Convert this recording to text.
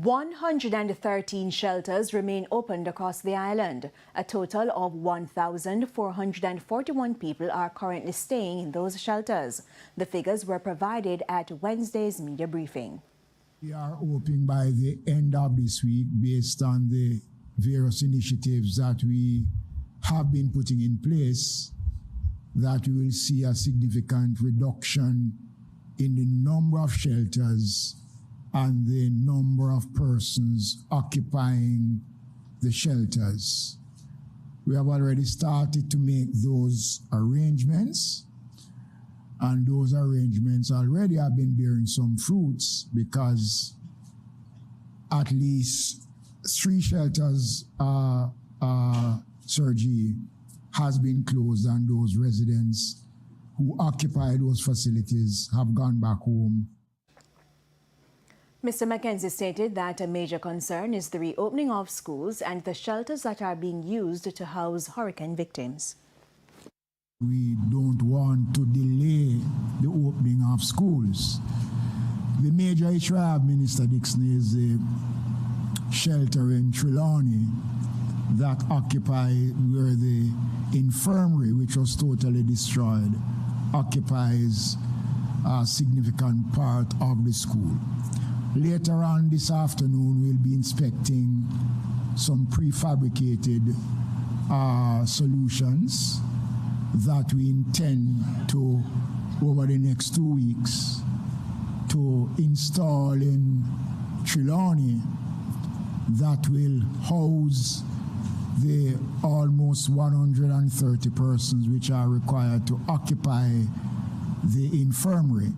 113 shelters remain opened across the island. A total of 1,441 people are currently staying in those shelters. The figures were provided at Wednesday's media briefing. We are hoping by the end of this week, based on the various initiatives that we have been putting in place, that we will see a significant reduction in the number of shelters and the number of persons occupying the shelters. We have already started to make those arrangements, and those arrangements already have been bearing some fruits, because at least 3 shelters, Sergi, has been closed, and those residents who occupy those facilities have gone back home. Mr. Mackenzie stated that a major concern is the reopening of schools and the shelters that are being used to house hurricane victims. We don't want to delay the opening of schools. The major issue I have, Minister Dixon, is the shelter in Trelawney that occupies where the infirmary, which was totally destroyed, occupies a significant part of the school. Later on this afternoon, we'll be inspecting some prefabricated solutions that we intend to, over the next 2 weeks, to install in Trelawney that will house the almost 130 persons which are required to occupy the infirmary.